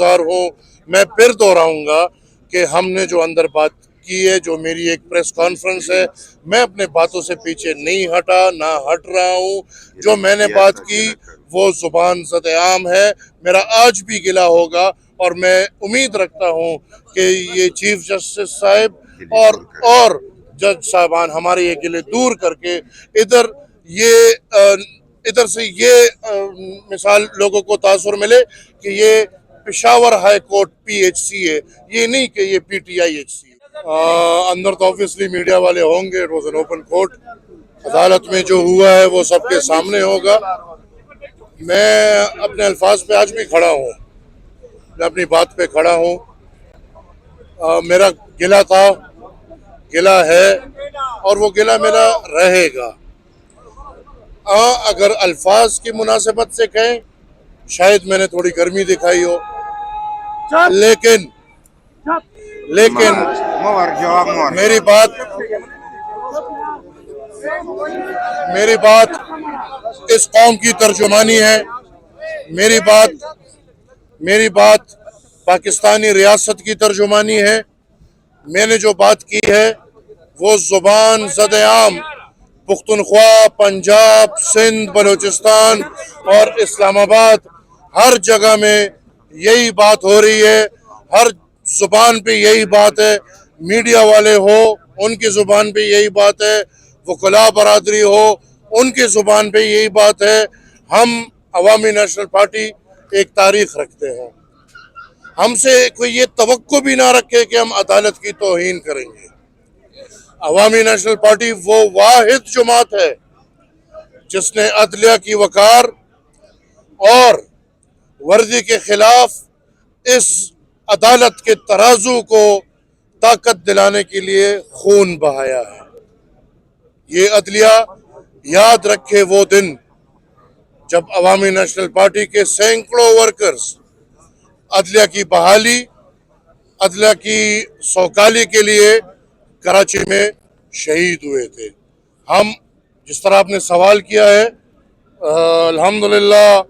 हूँ। मैं फिर दोहराऊंगा कि हमने जो अंदर बात की है, जो मेरी एक प्रेस कॉन्फ्रेंस है, मैं अपने बातों से पीछे नहीं हटा, ना हट रहा हूँ। जो मैंने बात की वो जुबान ज़द-ए-आम है, मेरा आज भी गिला होगा और मैं उम्मीद रखता हूँ कि ये चीफ जस्टिस साहब और जज साहबान हमारे ये गिले दूर करके इधर ये इधर से ये मिसाल लोगों को तासुर मिले कि ये पेशावर हाई कोर्ट PHC है, ये नहीं कि ये PTIHC है। अंदर तो ऑब्वियसली मीडिया वाले होंगे, it was an open court. अदालत में जो हुआ है वो सबके सामने होगा। मैं अपने अल्फाज पे आज भी खड़ा हूँ, मैं अपनी बात पे खड़ा हूँ। मेरा गिला था, गिला है और वो गिला मेरा रहेगा। अगर अल्फाज की मुनासिबत से कहें, शायद मैंने थोड़ी गर्मी दिखाई हो, लेकिन मेरी बात इस कौम की तर्जुमानी है। मेरी बात पाकिस्तानी रियासत की तर्जुमानी है। मैंने जो बात की है वो जुबान ज़द-ए-आम पुख्तनख्वा, पंजाब, सिंध, बलूचिस्तान और इस्लामाबाद हर जगह में यही बात हो रही है, हर जुबान पे यही बात है। मीडिया वाले हो उनकी जुबान पे यही बात है, वकला बरादरी हो उनकी जुबान पे यही बात है। हम अवामी नेशनल पार्टी एक तारीख रखते हैं, हमसे कोई ये तवक्को भी ना रखे कि हम अदालत की तौहीन करेंगे। अवामी नेशनल पार्टी वो वाहिद जमात है जिसने अदलिया की वकार और वर्दी के खिलाफ इस अदालत के तराजू को ताकत दिलाने के लिए खून बहाया है। ये अदलिया याद रखे वो दिन जब अवामी नेशनल पार्टी के सैकड़ों वर्कर्स अदलिया की बहाली, अदलिया की सौकाली के लिए कराची में शहीद हुए थे। हम जिस तरह आपने सवाल किया है, अल्हम्दुलिल्लाह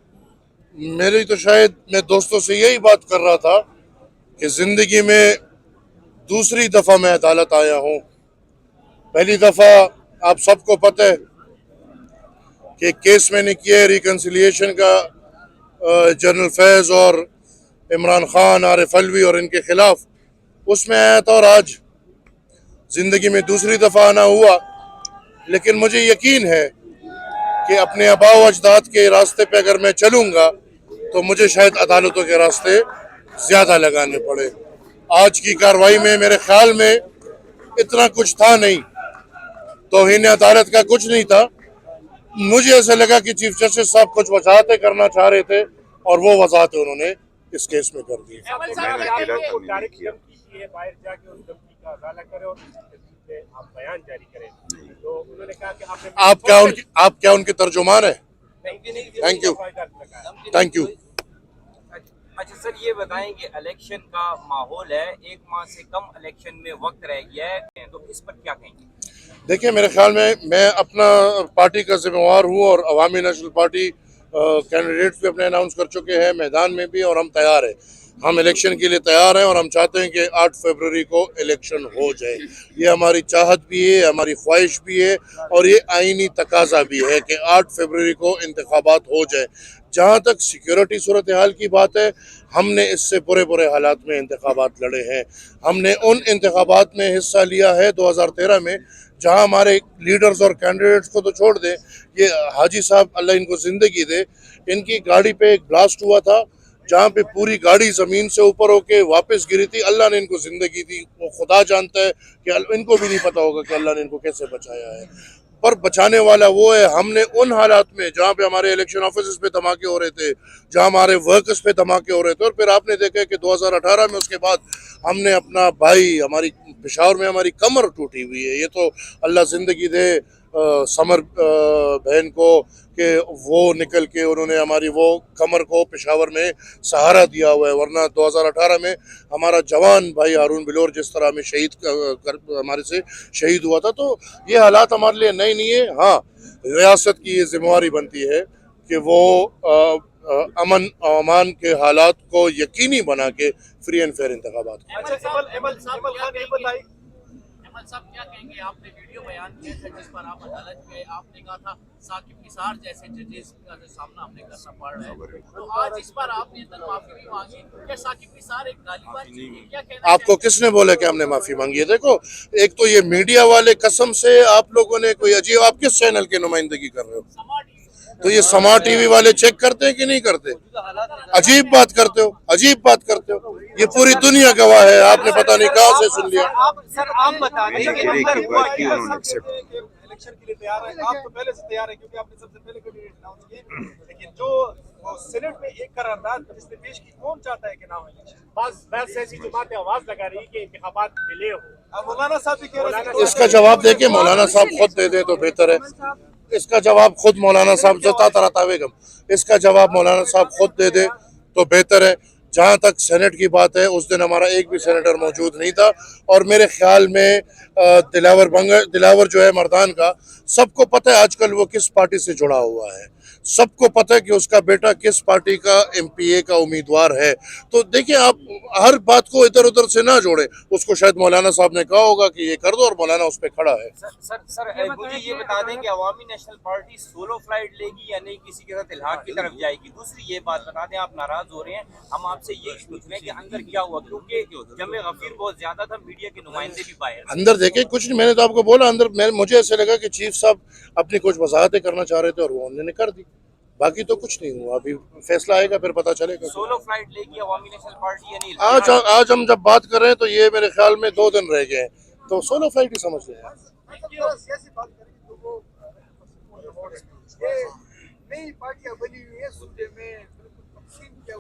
मेरी तो शायद मैं दोस्तों से यही बात कर रहा था कि ज़िंदगी में दूसरी दफ़ा मैं अदालत आया हूँ। पहली दफ़ा आप सबको पता है कि केस मैंने किया है रिकन्सिलिएशन का, जनरल फैज़ और इमरान खान, आरिफ अलवी और इनके खिलाफ, उसमें आया था। और आज ज़िंदगी में दूसरी दफ़ा आना हुआ, लेकिन मुझे यकीन है कि अपने आबा व अजदाद के रास्ते पे अगर मैं चलूँगा तो मुझे शायद अदालतों के रास्ते ज़्यादा लगाने पड़े। आज की कार्रवाई में मेरे ख्याल में इतना कुछ था नहीं, तौहीन अदालत का कुछ नहीं था। मुझे ऐसा लगा कि चीफ जस्टिस साहब कुछ वजाहतें करना चाह रहे थे और वो वजाहतें उन्होंने इस केस में कर दी। आप क्या उनके तर्जुमान है? Thank you. अच्छा सर, ये बताएं कि इलेक्शन का माहौल है, 1 माह से कम इलेक्शन में वक्त रह गया है, तो इस पर क्या कहेंगे? देखिए, मेरे ख्याल में मैं अपना पार्टी का जिम्मेवार हूँ और अवामी नेशनल पार्टी कैंडिडेट्स भी अपने अनाउंस कर चुके हैं, मैदान में भी, और हम तैयार हैं। हम इलेक्शन के लिए तैयार हैं और हम चाहते हैं कि 8 फरवरी को इलेक्शन हो जाए। ये हमारी चाहत भी है, हमारी ख्वाहिश भी है और ये आईनी तकाजा भी है कि 8 फरवरी को इंतखाबात हो जाए। जहाँ तक सिक्योरिटी सूरत हाल की बात है, हमने इससे बुरे बुरे हालात में इंतखाबात लड़े हैं। हमने उन इंतखाबात में हिस्सा लिया है 2013 में, जहाँ हमारे लीडर्स और कैंडिडेट्स को तो छोड़ दें, ये हाजी साहब अल्लाह इनको ज़िंदगी दे, इनकी गाड़ी पे एक ब्लास्ट हुआ था जहाँ पे पूरी गाड़ी ज़मीन से ऊपर होके वापस गिरी थी। अल्लाह ने इनको ज़िंदगी दी, वो खुदा जानता है कि इनको भी नहीं पता होगा कि अल्लाह ने इनको कैसे बचाया है, पर बचाने वाला वो है। हमने उन हालात में जहाँ पे हमारे इलेक्शन ऑफिस पे धमाके हो रहे थे, जहाँ हमारे वर्कर्स पे धमाके हो रहे थे, और फिर आपने देखा कि 2018 में उसके बाद हमने अपना भाई, हमारी पेशावर में हमारी कमर टूटी हुई है। ये तो अल्लाह ज़िंदगी दे समर बहन को कि वो निकल के उन्होंने हमारी वो कमर को पेशावर में सहारा दिया हुआ है, वरना 2018 में हमारा जवान भाई हारून बिलोर जिस तरह हमें हमारे से शहीद हुआ था। तो ये हालात हमारे लिए नए नहीं है। हाँ, रियासत की ये जिम्मेवारी बनती है कि वो امن و امان کے حالات کو یقینی بنا کے فری اینڈ فیئر انتخابات ہوں۔ احمد صاحب کیا کہیں گے؟ آپ نے ویڈیو بیان کیا تھا جس پر آپ عدالت گئے، آپ نے کہا تھا ثاقب نثار جیسے ججز کا جو سامنا ہم نے کرنا پڑ رہا ہے، تو آج اس پر آپ نے اندر معافی بھی مانگی، کیا ثاقب نثار ایک غالبان چیز ہے؟ کیا کہنا آپ کو کس نے بولا کہ ہم نے معافی مانگی ہے؟ دیکھو، ایک تو یہ میڈیا والے قسم سے آپ لوگوں نے کوئی عجیب، آپ کس چینل کی نمائندگی کر رہے ہو؟ تو یہ سما ٹی وی والے چیک کرتے ہیں کہ نہیں کرتے؟ عجیب بات کرتے ہو، عجیب بات کرتے ہو، یہ پوری دنیا گواہ ہے، آپ نے پتہ نہیں کہاں سے سن لیا۔ آپ بتا دیں کہ اندر ہوا کیا؟ الیکشن کے لیے تیار ہیں آپ؟ تو پہلے سے تیار ہیں کیونکہ آپ نے سب سے پہلے کینڈیڈیٹ اناؤنس کیے، لیکن جو سینٹ میں ایک قرارداد جس نے پیش کی، کون چاہتا ہے کہ نہ ہو الیکشن؟ بعض سیاسی جماعتیں آواز لگا رہی کہ انتخابات ڈیلے ہو۔ اب مولانا صاحب بھی کہہ رہے ہیں اس کا جواب دے کے مولانا صاحب خود دے دیں تو بہتر ہے۔ اس کا جواب خود مولانا صاحب اس کا جواب مولانا صاحب خود دے دے تو بہتر ہے۔ جہاں تک سینٹ کی بات ہے، اس دن ہمارا ایک بھی سینیٹر موجود نہیں تھا، اور میرے خیال میں دلاور جو ہے مردان کا، سب کو پتہ ہے آج کل وہ کس پارٹی سے جڑا ہوا ہے، سب کو پتہ ہے کہ اس کا بیٹا کس پارٹی کا ایم پی اے کا امیدوار ہے۔ تو دیکھیں، آپ ہر بات کو ادھر ادھر سے نہ جوڑیں، اس کو شاید مولانا صاحب نے کہا ہوگا کہ یہ کر دو، اور مولانا اس پہ کھڑا ہے۔ سر مجھے یہ بتا دیں کہ عوامی نیشنل پارٹی سولو فلائٹ لے گی یا نہیں، کسی کے ساتھ الحاق کی طرف جائے گی؟ دوسری یہ بات بتا دیں، آپ ناراض ہو رہے ہیں، ہم آپ سے یہ پوچھ رہے ہیں کہ اندر کیا ہوا، کیونکہ جمع غفیر بہت زیادہ تھا، میڈیا کے نمائندے بھی باہر تھے۔ اندر دیکھیں کچھ نہیں، میں نے تو آپ کو بولا، اندر مجھے ایسے لگا کہ چیف صاحب اپنی کچھ وضاحتیں کرنا چاہ رہے تھے اور وہ انہوں نے کر دی، باقی تو کچھ نہیں ہوا۔ ابھی فیصلہ آئے گا پھر پتہ چلے گا۔ سولو فلائٹ لے گی عوامی نیشنل پارٹی یا نہیں؟ آج ہم جب بات کر رہے ہیں تو یہ میرے خیال میں 2 دن رہ گئے ہیں، تو سولو فلائٹ ہی سمجھ لیں۔ سیاسی بات کریں تو وہ نئی پارٹیاں بنی ہوئی ہیں صوبے میں،